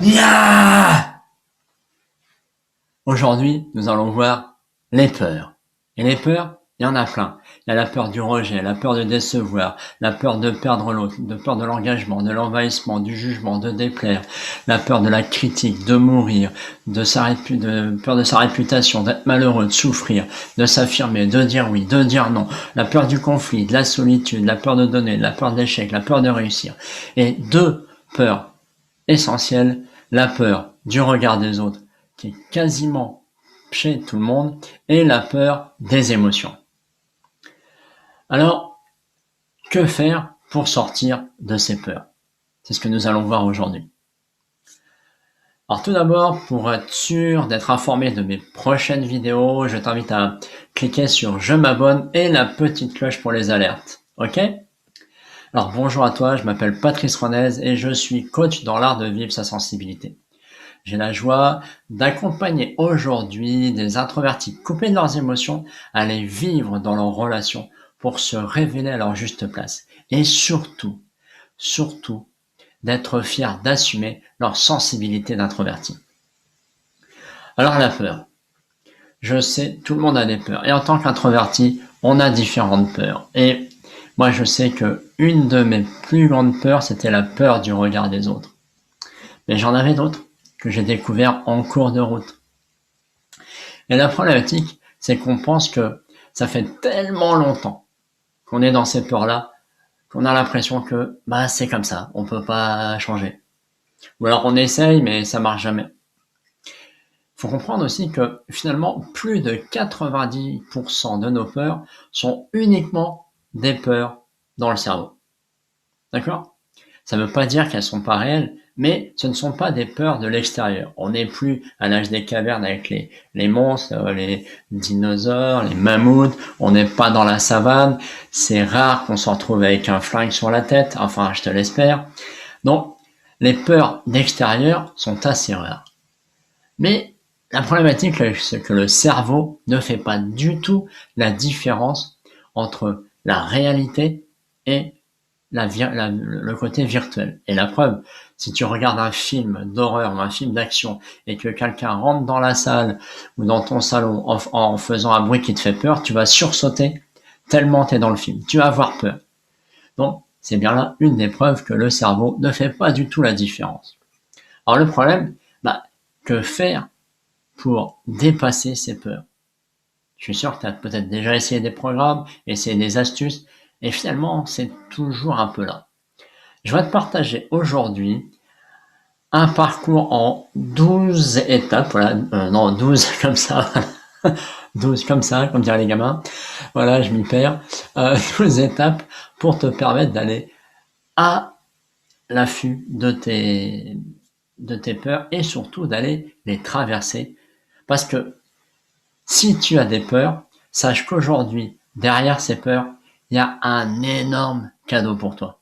Ya! Aujourd'hui, nous allons voir les peurs. Et les peurs, il y en a plein. Il y a la peur du rejet, la peur de décevoir, la peur de perdre l'autre, la peur de l'engagement, de l'envahissement, du jugement, de déplaire, la peur de la critique, de mourir, de peur de sa réputation, d'être malheureux, de souffrir, de s'affirmer, de dire oui, de dire non, la peur du conflit, de la solitude, la peur de donner, la peur de l'échec, la peur de réussir. Et deux peurs essentielles, la peur du regard des autres, qui est quasiment chez tout le monde, et la peur des émotions. Alors, que faire pour sortir de ces peurs? C'est ce que nous allons voir aujourd'hui. Alors tout d'abord, pour être sûr d'être informé de mes prochaines vidéos, je t'invite à cliquer sur je m'abonne et la petite cloche pour les alertes. Ok? Alors bonjour à toi, je m'appelle Patrice Renez et je suis coach dans l'art de vivre sa sensibilité. J'ai la joie d'accompagner aujourd'hui des introvertis coupés de leurs émotions à les vivre dans leurs relations pour se révéler à leur juste place. Et surtout, d'être fiers d'assumer leur sensibilité d'introverti. Alors la peur. Je sais, tout le monde a des peurs. Et en tant qu'introverti, on a différentes peurs. Et moi, je sais que une de mes plus grandes peurs, c'était la peur du regard des autres. Mais j'en avais d'autres que j'ai découvert en cours de route. Et la problématique, c'est qu'on pense que ça fait tellement longtemps qu'on est dans ces peurs-là, qu'on a l'impression que c'est comme ça, on peut pas changer. Ou alors on essaye, mais ça marche jamais. Il faut comprendre aussi que finalement, plus de 90% de nos peurs sont uniquement des peurs dans le cerveau. D'accord? Ça ne veut pas dire qu'elles sont pas réelles, mais ce ne sont pas des peurs de l'extérieur. On n'est plus à l'âge des cavernes avec les monstres, les dinosaures, les mammouths. On n'est pas dans la savane. C'est rare qu'on se retrouve avec un flingue sur la tête. Enfin, je te l'espère. Donc, les peurs d'extérieur sont assez rares. Mais la problématique, c'est que le cerveau ne fait pas du tout la différence entre la réalité et le côté virtuel. Et la preuve, si tu regardes un film d'horreur ou un film d'action et que quelqu'un rentre dans la salle ou dans ton salon en faisant un bruit qui te fait peur, tu vas sursauter tellement tu es dans le film. Tu vas avoir peur. Donc, c'est bien là une des preuves que le cerveau ne fait pas du tout la différence. Alors le problème, que faire pour dépasser ces peurs? Je suis sûr que tu as peut-être déjà essayé des programmes, essayé des astuces, et finalement, c'est toujours un peu là. Je vais te partager aujourd'hui un parcours en 12 étapes, voilà, non, 12 comme ça, 12 comme ça, comme diraient les gamins, voilà, je m'y perds, 12 étapes pour te permettre d'aller à l'affût de tes peurs et surtout d'aller les traverser. Parce que si tu as des peurs, sache qu'aujourd'hui, derrière ces peurs, il y a un énorme cadeau pour toi.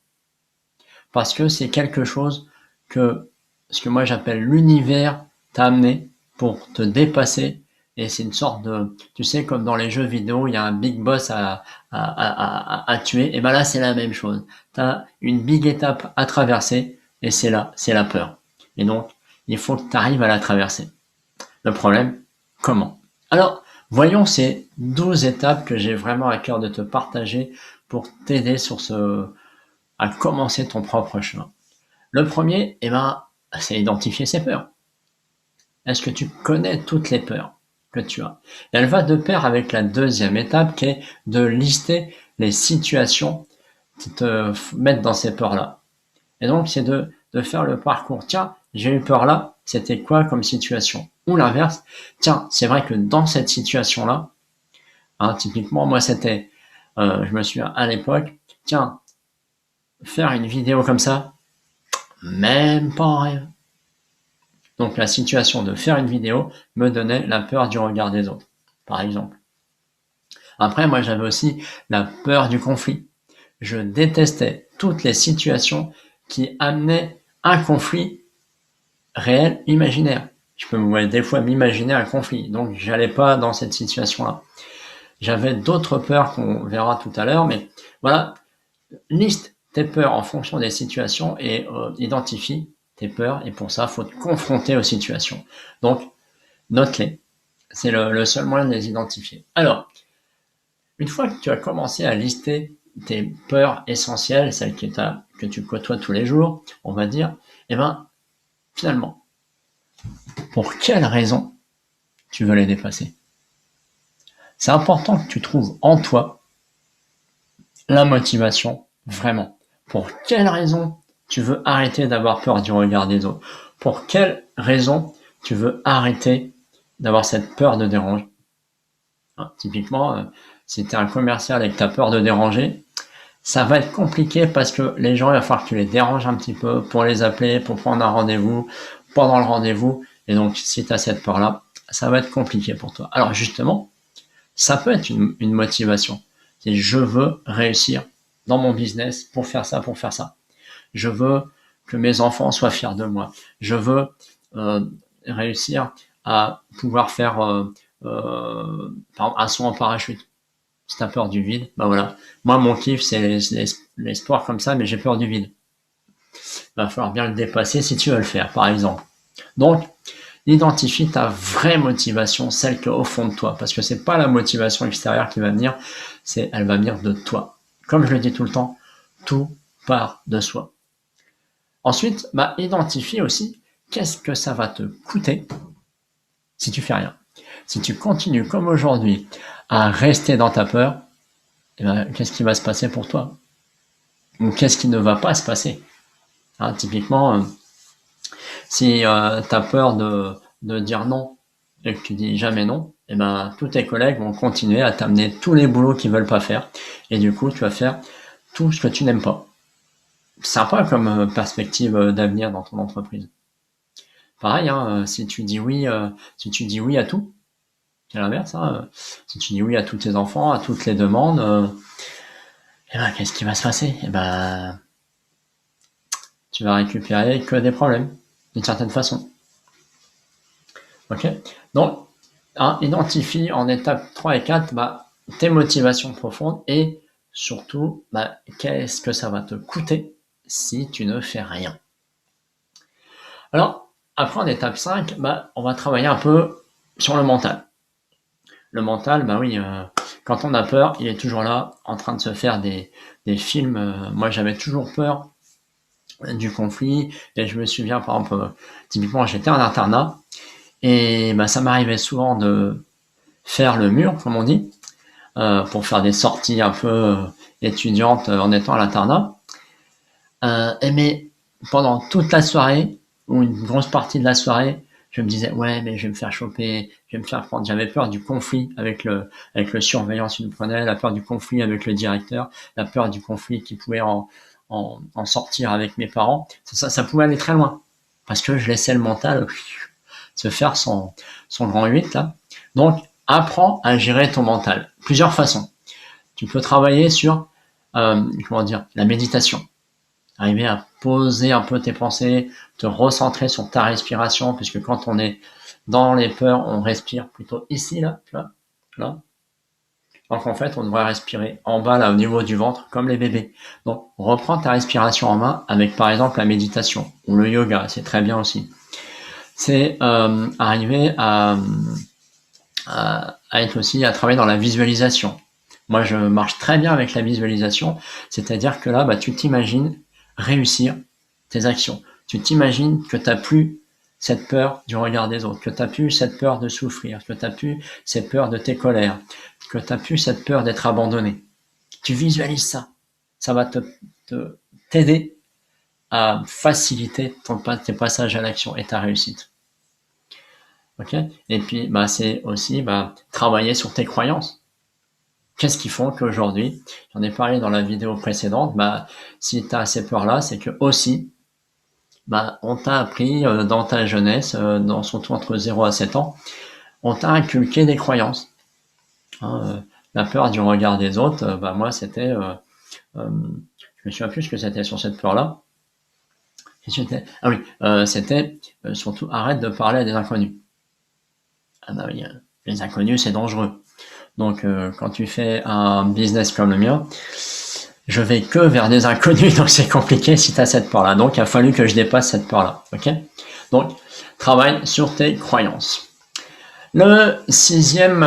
Parce que c'est quelque chose ce que moi j'appelle l'univers t'a amené pour te dépasser. Et c'est une sorte de, tu sais, comme dans les jeux vidéo, il y a un big boss à tuer. Et là, c'est la même chose. Tu as une big étape à traverser et c'est la peur. Et donc, il faut que tu arrives à la traverser. Le problème, comment? Alors, voyons ces 12 étapes que j'ai vraiment à cœur de te partager pour t'aider à commencer ton propre chemin. Le premier, c'est identifier ses peurs. Est-ce que tu connais toutes les peurs que tu as? Et elle va de pair avec la deuxième étape qui est de lister les situations qui te mettent dans ces peurs-là. Et donc, c'est de faire le parcours. Tiens, j'ai eu peur là, c'était quoi comme situation? Ou l'inverse, tiens, c'est vrai que dans cette situation-là, typiquement, moi, c'était, je me souviens à l'époque, tiens, faire une vidéo comme ça, même pas en rêve. Donc la situation de faire une vidéo me donnait la peur du regard des autres, par exemple. Après, moi, j'avais aussi la peur du conflit. Je détestais toutes les situations qui amenaient un conflit réel, imaginaire. Je peux des fois m'imaginer un conflit, donc j'allais pas dans cette situation-là. J'avais d'autres peurs qu'on verra tout à l'heure, mais voilà, liste tes peurs en fonction des situations et identifie tes peurs et pour ça, il faut te confronter aux situations. Donc, note-les. C'est le seul moyen de les identifier. Alors, une fois que tu as commencé à lister tes peurs essentielles, celles que tu côtoies tous les jours, on va dire, eh ben, finalement, pour quelle raison tu veux les dépasser? C'est important que tu trouves en toi la motivation, vraiment. Pour quelle raison tu veux arrêter d'avoir peur du regard des autres? Pour quelle raison tu veux arrêter d'avoir cette peur de déranger? Typiquement, si tu es un commercial et que tu as peur de déranger, ça va être compliqué parce que les gens, il va falloir que tu les déranges un petit peu pour les appeler, pour prendre un rendez-vous, pendant le rendez-vous. Et donc, si tu as cette peur-là, ça va être compliqué pour toi. Alors justement, ça peut être une motivation. C'est je veux réussir dans mon business pour faire ça, pour faire ça. Je veux que mes enfants soient fiers de moi. Je veux réussir à pouvoir faire un saut en parachute. Si t'as peur du vide, bah voilà. Moi, mon kiff, c'est les sports comme ça, mais j'ai peur du vide. Va falloir bien le dépasser si tu veux le faire, par exemple. Donc, identifie ta vraie motivation, celle qui est au fond de toi, parce que c'est pas la motivation extérieure qui va venir, elle va venir de toi. Comme je le dis tout le temps, tout part de soi. Ensuite, identifie aussi qu'est-ce que ça va te coûter si tu fais rien. Si tu continues comme aujourd'hui à rester dans ta peur, qu'est-ce qui va se passer pour toi? Ou qu'est-ce qui ne va pas se passer? Typiquement, si tu as peur de dire non et que tu dis jamais non, tous tes collègues vont continuer à t'amener tous les boulots qu'ils veulent pas faire. Et du coup, tu vas faire tout ce que tu n'aimes pas. Sympa comme perspective d'avenir dans ton entreprise. Pareil, si tu dis oui à tout, c'est l'inverse. Si tu dis oui à tous tes enfants, à toutes les demandes, qu'est-ce qui va se passer? Tu vas récupérer que des problèmes, d'une certaine façon. Ok? Donc, identifie en étape 3 et 4 tes motivations profondes et surtout, qu'est-ce que ça va te coûter si tu ne fais rien. Alors, après en étape 5, on va travailler un peu sur le mental. Le mental, quand on a peur, il est toujours là, en train de se faire des films. Moi, j'avais toujours peur du conflit, et je me souviens, par exemple, typiquement, j'étais en internat, et ça m'arrivait souvent de faire le mur, comme on dit, pour faire des sorties un peu étudiantes en étant à l'internat. Mais pendant toute la soirée, ou une grosse partie de la soirée, je me disais, ouais, mais je vais me faire choper, je vais me faire prendre. J'avais peur du conflit avec le surveillant qui nous prenait, la peur du conflit avec le directeur, la peur du conflit qui pouvait en sortir avec mes parents. Ça pouvait aller très loin. Parce que je laissais le mental se faire son grand 8, là. Donc, apprends à gérer ton mental. Plusieurs façons. Tu peux travailler sur, la méditation. Arriver à poser un peu tes pensées, te recentrer sur ta respiration, puisque quand on est dans les peurs, on respire plutôt ici, là, tu vois, là. Donc en fait, on devrait respirer en bas, là, au niveau du ventre, comme les bébés. Donc, reprends ta respiration en main avec, par exemple, la méditation ou le yoga, c'est très bien aussi. C'est arriver à être aussi, à travailler dans la visualisation. Moi, je marche très bien avec la visualisation, c'est-à-dire que là, tu t'imagines réussir tes actions. Tu t'imagines que tu n'as plus cette peur du regard des autres, que tu n'as plus cette peur de souffrir, que tu n'as plus cette peur de tes colères, que tu n'as plus cette peur d'être abandonné. Tu visualises ça. Ça va t'aider à faciliter tes passages à l'action et ta réussite. Ok? Et puis, c'est aussi travailler sur tes croyances. Qu'est-ce qui font qu'aujourd'hui, j'en ai parlé dans la vidéo précédente, si tu as ces peurs-là, c'est que aussi, on t'a appris dans ta jeunesse, surtout entre 0 à 7 ans, on t'a inculqué des croyances. La peur du regard des autres, moi c'était, je me souviens plus ce que c'était sur cette peur-là. C'était surtout arrête de parler à des inconnus. Les inconnus c'est dangereux. Donc quand tu fais un business comme le mien, je vais que vers des inconnus, donc c'est compliqué si tu as cette peur-là. Donc, il a fallu que je dépasse cette peur-là. Ok? Donc, travaille sur tes croyances. Le sixième,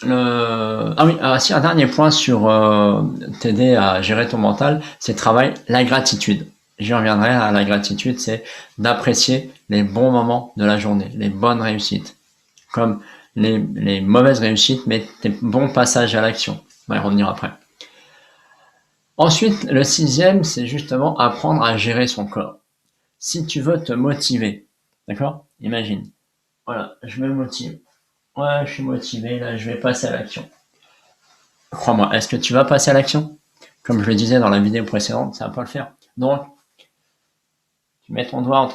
si un dernier point sur t'aider à gérer ton mental, c'est travail la gratitude. J'y reviendrai à la gratitude, c'est d'apprécier les bons moments de la journée, les bonnes réussites, comme les mauvaises réussites, mais tes bons passages à l'action. On va y revenir après. Ensuite, le sixième, c'est justement apprendre à gérer son corps. Si tu veux te motiver, d'accord? Imagine, voilà, je me motive. Ouais, je suis motivé, là, je vais passer à l'action. Crois-moi, est-ce que tu vas passer à l'action? Comme je le disais dans la vidéo précédente, ça va pas le faire. Donc, tu mets ton doigt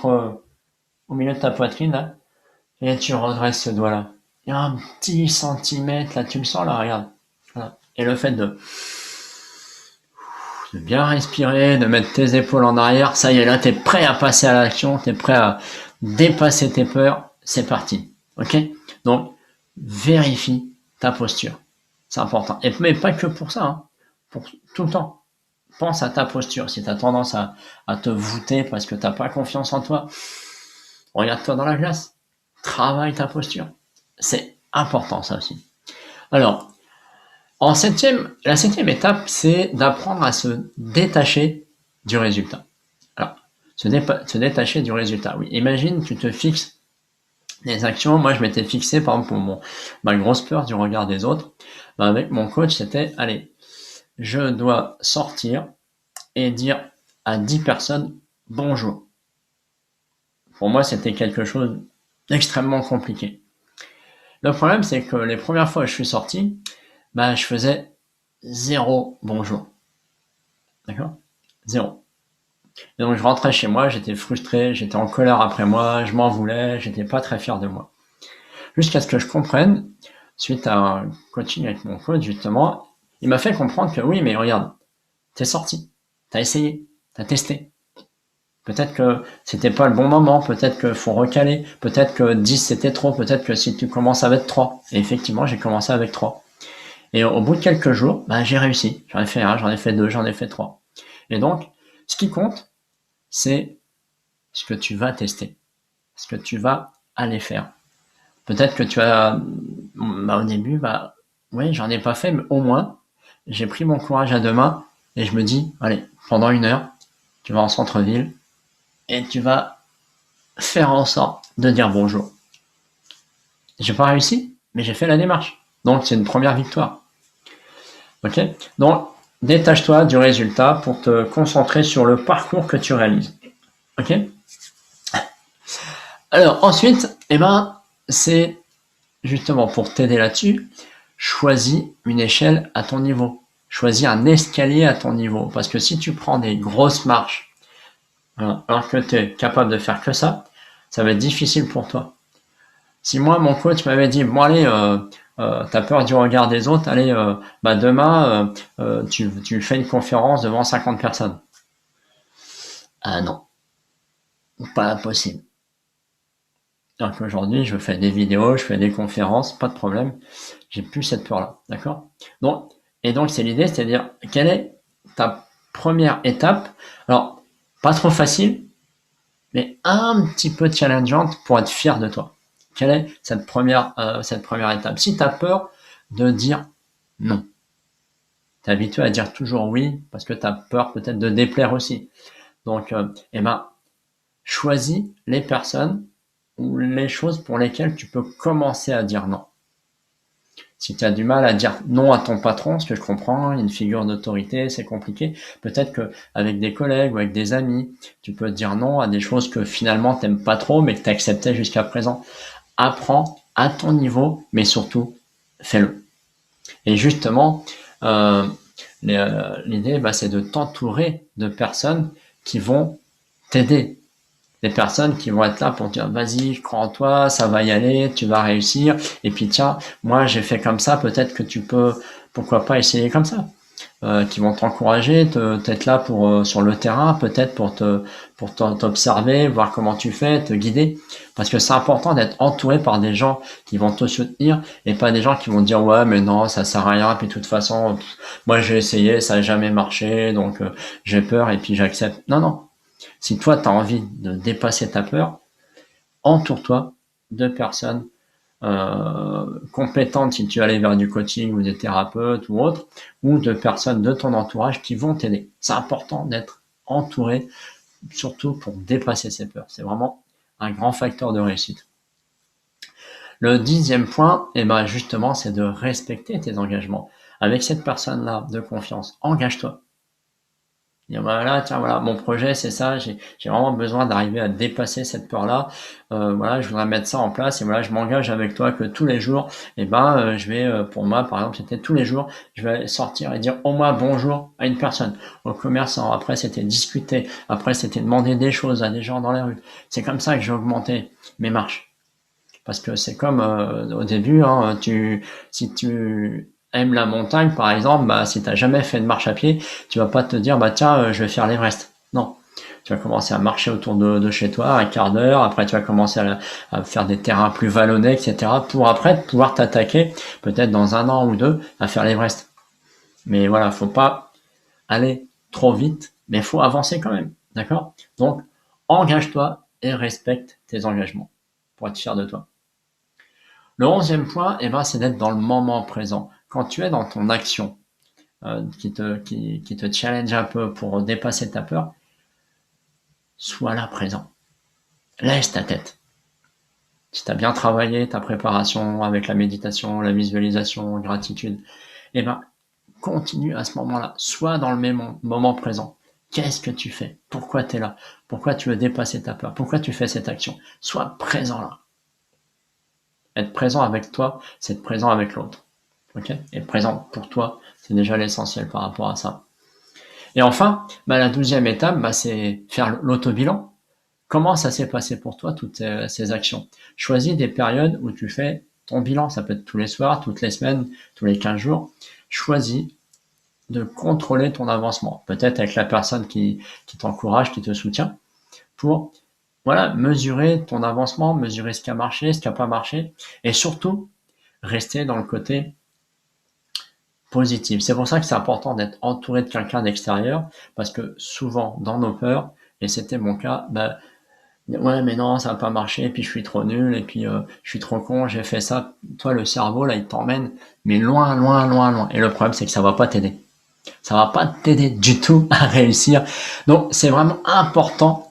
au milieu de ta poitrine, là, et tu redresses ce doigt-là. Il y a un petit centimètre, là, tu le sens, là, regarde. Voilà. Et le fait de bien respirer, de mettre tes épaules en arrière, ça y est, là, t'es prêt à passer à l'action, t'es prêt à dépasser tes peurs, c'est parti. Ok? Donc, vérifie ta posture. C'est important. Mais pas que pour ça, hein. Pour tout le temps. Pense à ta posture. Si tu as tendance à te voûter parce que tu n'as pas confiance en toi, regarde-toi dans la glace. Travaille ta posture. C'est important, ça aussi. Alors, la septième étape, c'est d'apprendre à se détacher du résultat. Alors, se détacher du résultat. Oui, imagine, tu te fixes des actions. Moi, je m'étais fixé, par exemple, pour ma grosse peur du regard des autres. Avec mon coach, c'était, allez, je dois sortir et dire à 10 personnes bonjour. Pour moi, c'était quelque chose d'extrêmement compliqué. Le problème, c'est que les premières fois où je suis sorti, je faisais 0 bonjour. D'accord? 0. Et donc, je rentrais chez moi, j'étais frustré, j'étais en colère après moi, je m'en voulais, j'étais pas très fier de moi. Jusqu'à ce que je comprenne, suite à un coaching avec mon coach, justement, il m'a fait comprendre que oui, mais regarde, t'es sorti, t'as essayé, t'as testé. Peut-être que c'était pas le bon moment, peut-être qu'il faut recaler, peut-être que 10 c'était trop, peut-être que si tu commences avec 3. Et effectivement, j'ai commencé avec 3. Et au bout de quelques jours, j'ai réussi. J'en ai fait 1, j'en ai fait 2, j'en ai fait 3. Et donc, ce qui compte, c'est ce que tu vas tester, ce que tu vas aller faire. Peut-être que tu as, au début, oui, j'en ai pas fait, mais au moins, j'ai pris mon courage à deux mains et je me dis, allez, pendant 1 heure, tu vas en centre-ville et tu vas faire en sorte de dire bonjour. J'ai pas réussi, mais j'ai fait la démarche. Donc, c'est une première victoire. Ok? Donc, détache-toi du résultat pour te concentrer sur le parcours que tu réalises. Ok? Alors, ensuite, c'est justement pour t'aider là-dessus, choisis une échelle à ton niveau. Choisis un escalier à ton niveau. Parce que si tu prends des grosses marches, alors que tu es capable de faire que ça va être difficile pour toi. Si moi, mon coach m'avait dit, bon allez, t'as peur du regard des autres, allez, demain, tu fais une conférence devant 50 personnes. Ah non, pas possible. Donc aujourd'hui, je fais des vidéos, je fais des conférences, pas de problème. J'ai plus cette peur-là, d'accord? Donc, c'est l'idée, c'est-à-dire, quelle est ta première étape? Alors, pas trop facile, mais un petit peu challengeante pour être fier de toi. Quelle est cette première étape? Si tu as peur de dire non, tu es habitué à dire toujours oui parce que tu as peur peut-être de déplaire aussi. Donc, choisis les personnes ou les choses pour lesquelles tu peux commencer à dire non. Si tu as du mal à dire non à ton patron, ce que je comprends, une figure d'autorité, c'est compliqué. Peut-être que avec des collègues ou avec des amis, tu peux dire non à des choses que finalement t'aimes pas trop, mais que tu acceptais jusqu'à présent. Apprends à ton niveau, mais surtout, fais-le. Et justement, l'idée, c'est de t'entourer de personnes qui vont t'aider. Des personnes qui vont être là pour dire vas-y, je crois en toi, ça va y aller, tu vas réussir. Et puis tiens, moi j'ai fait comme ça, peut-être que tu peux, pourquoi pas essayer comme ça. qui vont t'encourager, t'être là pour sur le terrain, peut-être pour t'observer, voir comment tu fais, te guider. Parce que c'est important d'être entouré par des gens qui vont te soutenir et pas des gens qui vont te dire ouais mais non ça sert à rien puis de toute façon moi j'ai essayé ça n'a jamais marché donc j'ai peur et puis j'accepte. Non non. Si toi tu as envie de dépasser ta peur, entoure-toi de personnes compétentes si tu allais vers du coaching ou des thérapeutes ou autres, ou de personnes de ton entourage qui vont t'aider. C'est important d'être entouré, surtout pour dépasser ses peurs. C'est vraiment un grand facteur de réussite. Le 10e point, et ben justement, c'est de respecter tes engagements. Avec cette personne-là de confiance, engage-toi. Dire voilà, tiens, voilà, mon projet c'est ça, j'ai vraiment besoin d'arriver à dépasser cette peur-là. Voilà, je voudrais mettre ça en place et voilà, je m'engage avec toi que tous les jours, je vais, pour moi par exemple, c'était tous les jours, je vais sortir et dire au moins bonjour à une personne, au commerçant. Après c'était discuter, après c'était demander des choses à des gens dans les rues. C'est comme ça que j'ai augmenté mes marches. Parce que c'est comme au début, hein, si tu aimes la montagne, par exemple, bah, si tu n'as jamais fait de marche à pied, tu vas pas te dire, bah tiens, je vais faire l'Everest. Non. Tu vas commencer à marcher autour de chez toi un quart d'heure, après tu vas commencer à faire des terrains plus vallonnés, etc. pour après pouvoir t'attaquer, peut-être dans 1 an ou 2, à faire l'Everest. Mais voilà, faut pas aller trop vite, mais faut avancer quand même. D'accord? Donc, engage-toi et respecte tes engagements pour être fier de toi. Le 11e point, c'est d'être dans le moment présent. Quand tu es dans ton action, qui te challenge un peu pour dépasser ta peur, sois là présent. Laisse ta tête. Si tu as bien travaillé ta préparation avec la méditation, la visualisation, la gratitude, continue à ce moment-là. Sois dans le même moment présent. Qu'est-ce que tu fais? Pourquoi tu es là? Pourquoi tu veux dépasser ta peur? Pourquoi tu fais cette action? Sois présent là. Être présent avec toi, c'est être présent avec l'autre. Ok? Être présent pour toi, c'est déjà l'essentiel par rapport à ça. Et enfin, la 12e étape, c'est faire l'auto-bilan. Comment ça s'est passé pour toi, toutes ces actions? Choisis des périodes où tu fais ton bilan. Ça peut être tous les soirs, toutes les semaines, tous les 15 jours. Choisis de contrôler ton avancement. Peut-être avec la personne qui t'encourage, qui te soutient, pour mesurer ton avancement, mesurer ce qui a marché, ce qui n'a pas marché, et surtout, rester dans le côté positif. C'est pour ça que c'est important d'être entouré de quelqu'un d'extérieur, parce que souvent, dans nos peurs, et c'était mon cas, ouais mais non ça va pas marcher, et puis je suis trop nul, et puis je suis trop con, j'ai fait ça. Toi le cerveau là il t'emmène mais loin loin loin loin, et le problème c'est que ça va pas t'aider, ça va pas t'aider du tout à réussir. Donc c'est vraiment important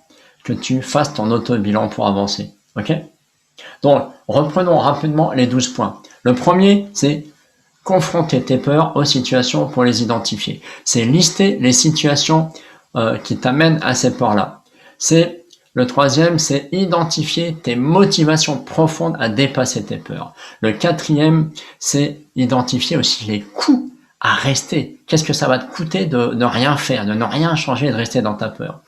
que tu fasses ton auto-bilan pour avancer. Ok? Donc reprenons rapidement les 12 points. Le premier, c'est confronter tes peurs aux situations pour les identifier. C'est lister les situations qui t'amènent à ces peurs-là. Le troisième, c'est identifier tes motivations profondes à dépasser tes peurs. Le quatrième, c'est identifier aussi les coûts à rester. Qu'est-ce que ça va te coûter de rien faire, de ne rien changer et de rester dans ta peur?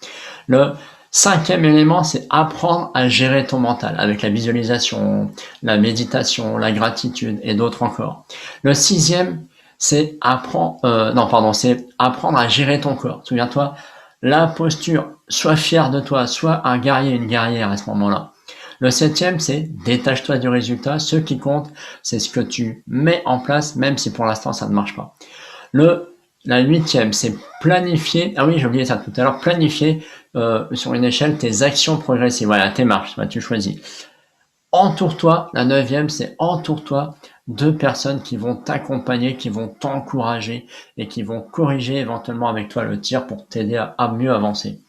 Le 5e élément, c'est apprendre à gérer ton mental avec la visualisation, la méditation, la gratitude et d'autres encore. Le 6e, c'est apprendre à gérer ton corps. Souviens-toi, la posture, sois fier de toi, sois un guerrier, une guerrière à ce moment-là. Le 7e, c'est détache-toi du résultat. Ce qui compte, c'est ce que tu mets en place, même si pour l'instant ça ne marche pas. La 8e, c'est planifier. Ah oui, j'ai oublié ça tout à l'heure. Planifier sur une échelle tes actions progressives. Voilà, tes marches. Tu choisis. Entoure-toi. La 9e, c'est entoure-toi de personnes qui vont t'accompagner, qui vont t'encourager et qui vont corriger éventuellement avec toi le tir pour t'aider à mieux avancer.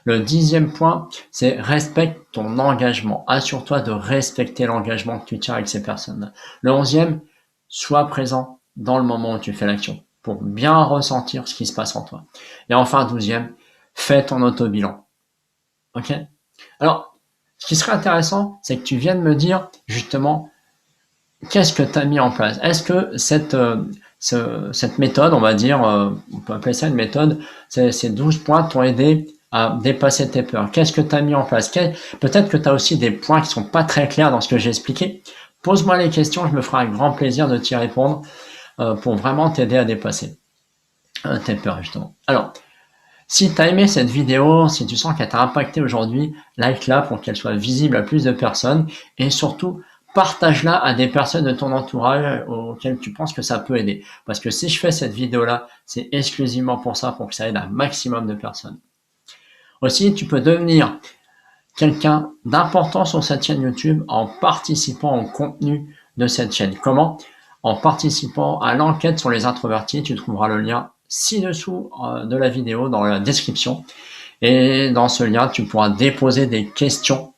Le 10e point, c'est respecte ton engagement. Assure-toi de respecter l'engagement que tu tiens avec ces personnes-là. Le 11e, sois présent dans le moment où tu fais l'action pour bien ressentir ce qui se passe en toi. Et enfin, 12e, fais ton auto-bilan. Ok? Alors, ce qui serait intéressant, c'est que tu viennes me dire justement qu'est-ce que tu as mis en place. Est-ce que cette méthode, on va dire, on peut appeler ça une méthode, ces 12 points t'ont aidé à dépasser tes peurs? Qu'est-ce que tu as mis en place? Peut-être que tu as aussi des points qui sont pas très clairs dans ce que j'ai expliqué. Pose-moi les questions, je me ferai un grand plaisir de t'y répondre pour vraiment t'aider à dépasser. tes peurs justement. Alors, si tu as aimé cette vidéo, si tu sens qu'elle t'a impacté aujourd'hui, like-la pour qu'elle soit visible à plus de personnes et surtout, partage-la à des personnes de ton entourage auxquelles tu penses que ça peut aider. Parce que si je fais cette vidéo-là, c'est exclusivement pour ça, pour que ça aide un maximum de personnes. Aussi, tu peux devenir quelqu'un d'important sur cette chaîne YouTube en participant au contenu de cette chaîne. Comment? En participant à l'enquête sur les introvertis. Tu trouveras le lien ci-dessous de la vidéo dans la description. Et dans ce lien, tu pourras déposer des questions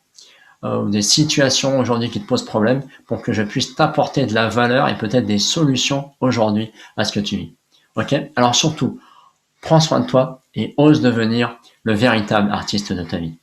ou des situations aujourd'hui qui te posent problème pour que je puisse t'apporter de la valeur et peut-être des solutions aujourd'hui à ce que tu vis. Ok? Alors surtout, prends soin de toi et ose devenir le véritable artiste de ta vie.